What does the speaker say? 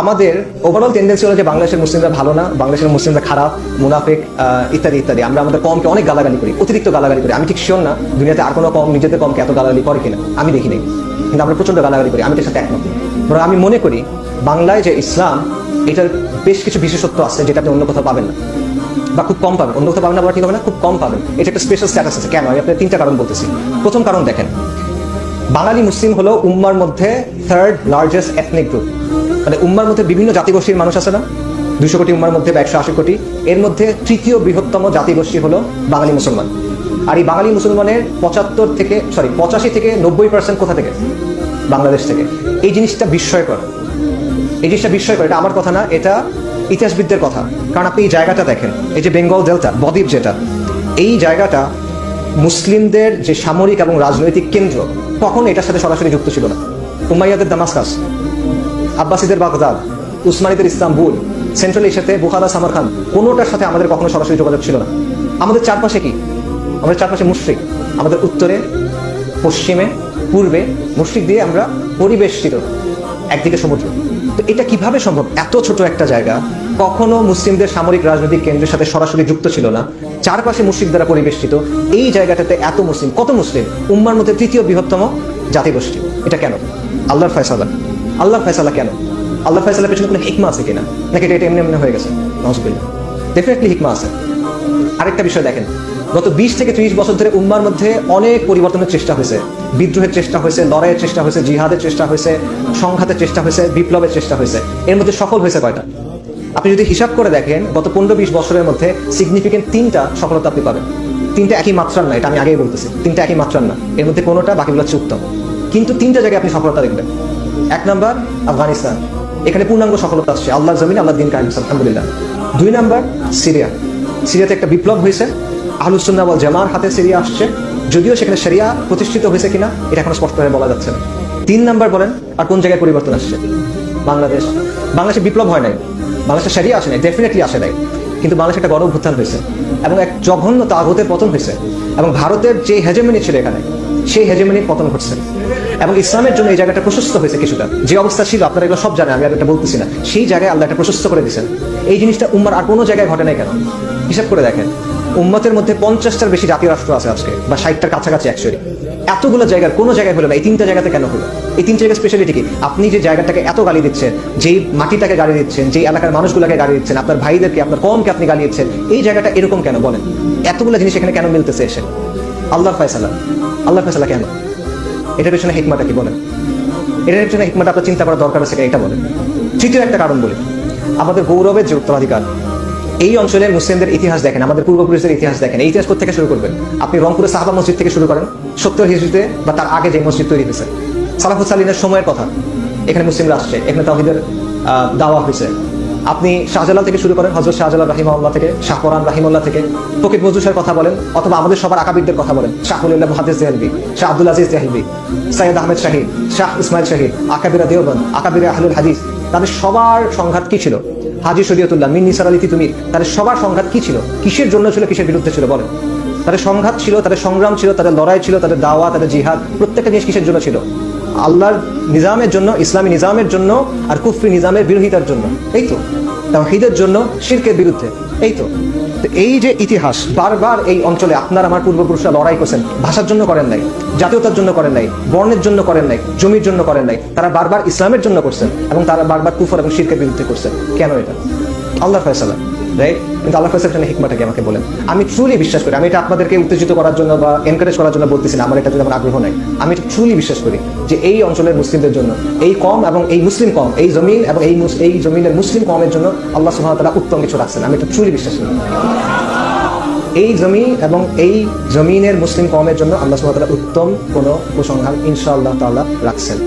আমাদের overall tendency হলো যে বাংলাদেশের মুসলিমরা ভালো না, বাংলাদেশের মুসলিমরা খারাপ, মুনাফিক, ইত্যাদি ইত্যাদি। আমরা আমাদের কমকে অনেক গালাগালি করি, অতিরিক্ত গালাগালি করি। আমি ঠিক শিওর না দুনিয়াতে আর কোনো কম নিজেদের কমকে এত গালাগালি করে কিনা, আমি দেখি নাই, কিন্তু আমরা প্রচন্ড গালাগালি করি। আমি তার সাথে একমত। বরং আমি মনে করি বাংলায় যে ইসলাম, এটার বেশ কিছু বিশেষত্ব আছে যেটা আপনি অন্য কোথাও পাবেন না, বা খুব কম পাবেন। অন্য কোথাও পাবেন না বলা ঠিক হবে না, খুব কম পাবেন। এটা একটা স্পেশাল স্ট্যাটাস আছে। কেন? আমি আপনার তিনটা কারণ বলতেছি। প্রথম কারণ দেখেন, বাঙালি মুসলিম হলো উম্মার মধ্যে থার্ড লার্জেস্ট এথনিক গ্রুপ। মানে উম্মার মধ্যে বিভিন্ন জাতিগোষ্ঠীর মানুষ আছে না, 200 কোটি উম্মার মধ্যে বা 180 কোটি, এর মধ্যে তৃতীয় বৃহত্তম জাতিগোষ্ঠী হলো বাঙালি মুসলমান। আর এই বাঙালি মুসলমানের 85 থেকে 90% কোথা থেকে? বাংলাদেশ থেকে। এই জিনিসটা বিস্ময়কর, এই জিনিসটা বিস্ময়কর। এটা আমার কথা না, এটা ইতিহাসবিদদের কথা। কারণ আপনি এই জায়গাটা দেখেন, এই যে বেঙ্গল ডেল্টা, বদ্বীপ যেটা, এই জায়গাটা মুসলিমদের যে সামরিক এবং রাজনৈতিক কেন্দ্র, কখনো এটার সাথে সরাসরি যুক্ত ছিল না। উমাইয়াদের দামাসকাস, আব্বাসীদের বাগদাদ, উসমানীদের ইস্তাম্বুল, সেন্ট্রাল এশিয়াতে বুখারা, সামারখান, কোনোটার সাথে আমাদের কখনো সরাসরি যোগাযোগ ছিল না। আমাদের চারপাশে কি? আমাদের চারপাশে মুশরিক। আমাদের উত্তরে, পশ্চিমে, পূর্বে মুশরিক দিয়ে আমরা পরিবেষ্টিত, একদিকে সমুদ্র। তো এটা কিভাবে সম্ভব? এত ছোট একটা জায়গা কখনো মুসলিমদের সামরিক রাজনৈতিক কেন্দ্রের সাথে সরাসরি যুক্ত ছিল না, চারপাশে মুশরিক দ্বারা পরিবেষ্টিত। এই জায়গাটাতে এত মুসলিম, কত মুসলিম, উম্মার মধ্যে তৃতীয় বৃহত্তম জাতিগোষ্ঠী। এটা কেন? আল্লাহর ফয়সালা। আল্লাহর ফয়সালা কেন? আল্লাহর ফয়সালার পেছনে কোনো হিকমা আছে কিনা, নাকি এটা এমনি এমনি হয়ে গেছে? নাউজুবিল্লাহ, ডেফিনেটলি হিকমা আছে। আরেকটা বিষয় দেখেন, গত 20 থেকে 30 বছর ধরে উম্মার মধ্যে অনেক পরিবর্তনের চেষ্টা হয়েছে, বিদ্রোহের চেষ্টা হয়েছে, লড়াইয়ের চেষ্টা হয়েছে, জিহাদের চেষ্টা হয়েছে, সংঘাতের চেষ্টা হয়েছে, বিপ্লবের চেষ্টা হয়েছে। এর মধ্যে সফল হয়েছে কয়টা? আপনি যদি হিসাব করে দেখেন, গত 15-20 বছরের মধ্যে সিগনিফিকেন্ট 3টা সফলতা আপনি পাবেন। 3টা একই মাত্রার না, এটা আমি আগেই বলতেছি। 3টা একই মাত্রার না, এর মধ্যে কোনোটা বাকিগুলো হচ্ছে উত্তম, কিন্তু 3টা জায়গায় আপনি সফলতা দেখবেন। 1 নাম্বার আফগানিস্তান, এখানে পূর্ণাঙ্গ সফলতা আসছে, আল্লাহর জমিনে আল্লাহর দিন কায়েম, আলহামদুলিল্লাহ। 2 নাম্বার সিরিয়া, সিরিয়াতে একটা বিপ্লব হয়েছে, আহলুস সুন্নাহ ওয়াল জামার হাতে সিরিয়া আসছে, যদিও সেখানে শরিয়া প্রতিষ্ঠিত হয়েছে কিনা এটা এখন স্পষ্টভাবে বলা যাচ্ছে না। 3 নাম্বার বলেন আর কোন জায়গায় পরিবর্তন আসছে? বাংলাদেশ। বাংলাদেশে বিপ্লব হয় নাই, বাংলাদেশে শরিয়া আসে নাই, ডেফিনেটলি আসে নাই, কিন্তু বাংলাদেশে একটা গণ অভ্যুত্থান হয়েছে এবং এক জঘন্য তাগুতের পতন হয়েছে, এবং ভারতের যে হেজেমনি ছিল এখানে, সেই হেজেমনির পতন ঘটছে, এবং ইসলামের জন্য এই জায়গাটা প্রশস্ত হয়েছে কিছুটা। যে অবস্থা ছিল আপনারা এগুলো সব জানেন, আমি আর এটা বলতেছি না, সেই জায়গায় আল্লাহ একটা প্রশস্ত করে দিয়েছেন। এই জিনিসটা উম্মার আর কোনো জায়গায় ঘটে নাই কেন? হিসাব করে দেখেন, উম্মতের মধ্যে 50টার বেশি জাতীয় রাষ্ট্র আছে আজকে, বা 60টার কাছাকাছি অ্যাকচুয়ালি। এতগুলো জায়গার কোনো জায়গায় হলো না, এই 3টা জায়গাতে কেন হলো? এই 3 জায়গার স্পেশালিটি কি? আপনি যে জায়গাটাকে এত গালি দিচ্ছেন, যেই মাটিটাকে গালি দিচ্ছেন, যেই এলাকার মানুষগুলোকে গালি দিচ্ছেন, আপনার ভাইদেরকে, আপনার কমকে আপনি গালি দিচ্ছেন, এই জায়গাটা এরকম কেন বলেন? এতগুলো জিনিস এখানে কেন মিলতেছে এসে? আল্লাহর ফয়সালা। আল্লাহর ফয়সালা কেন? এটার পেছনে হিকমাটা কি বলেন? এটার পেছনে হিকমাটা আপনার চিন্তা করার দরকার আছে, এটা বলেন। তৃতীয় একটা কারণ বলি, আমাদের গৌরবের যে উত্তরাধিকার। এই অঞ্চলের মুসলিমদের ইতিহাস দেখেন, আমাদের পূর্বপুরুষদের ইতিহাস দেখেন। এই ইতিহাস থেকে শুরু করবেন। আপনি রংপুরের সাহাবা মসজিদ থেকে শুরু করেন, 70 হিজরিতে বা তার আগে যে মসজিদ তৈরি হয়েছে, সালাফুস সালিনের সময়ের কথা, এখানে মুসলিমরা আসছে, এখানে তাওহীদের দাওয়া হয়েছে। আপনি শাহজালাল থেকে শুরু করেন, হযরত শাহজালাল রাহিমাহুল্লাহ থেকে, শাহ পরান রাহিমাহুল্লাহ থেকে, ফকির মজুসের কথা বলেন, অথবা আমাদের সবার আকাবিরদের কথা বলেন, শাহ ওলিউল্লাহ মুহাদ্দিস দেহলভী, শাহ আব্দুল আজিজ দেহলভী, সৈয়দ আহমেদ শাহীদ, শাহ ইসমাইল শাহীদ, আকাবিরা দেওবন্দ, আকাবিরা আহলুল হাদিস। তাদের সবার সংঘাত কি ছিল? হাজী শরীয়তুল্লাহ, মিন নিসার আলী তিতুমির, তাদের সবার সংঘাত কি ছিল? কিসের জন্য ছিল, কিসের বিরুদ্ধে ছিল বলেন? তাদের সংঘাত ছিল, তাদের সংগ্রাম ছিল, তাদের লড়াই ছিল, তাদের দাওয়া, তাদের জিহাদ, প্রত্যেকটা জিনিস কিসের জন্য ছিল? আল্লাহর নিজামের জন্য, ইসলামী নিজামের জন্য, আর কুফরি নিজামের বিরোধিতার জন্য। এই তো তাওহীদের জন্য, শিরকের বিরুদ্ধে। এই তো এই যে ইতিহাস, বারবার এই অঞ্চলে আপনার আমার পূর্বপুরুষরা লড়াই করছেন। ভাষার জন্য করেন নাই, জাতীয়তার জন্য করেন নাই, বর্ণের জন্য করেন নাই, জমির জন্য করেন নাই, তারা বারবার ইসলামের জন্য করছেন, এবং তারা বারবার কুফর এবং শিরকের বিরুদ্ধে করছেন। কেন? এটা আল্লাহর ফয়সালা, রাইট? কিন্তু আল্লাহর ফয়সালার জন্য হিকমাটা কি আমাকে বলেন? আমি ট্রুলি বিশ্বাস করি, আমি এটা আপনাদেরকে উত্তেজিত করার জন্য বা এনকারেজ করার জন্য বলতেছি না, আমার এটা যদি আমার আগ্রহ নাই, আমি এটা ট্রুলি বিশ্বাস করি যে এই অঞ্চলের মুসলিমদের জন্য, এই কম এবং এই মুসলিম কম, এই জমিন এবং এই জমিনের মুসলিম কমের জন্য আল্লাহ সুবহানাহু ওয়া তাআলা উত্তম কিছু রাখছেন। আমি এটা ট্রুলি বিশ্বাস করি। এই জমি এবং এই জমিনের মুসলিম কমের জন্য আল্লাহ সুবহানাহু ওয়া তাআলা উত্তম কোনো উপসংহার ইনশাআল্লাহ তাআলা রাখছেন।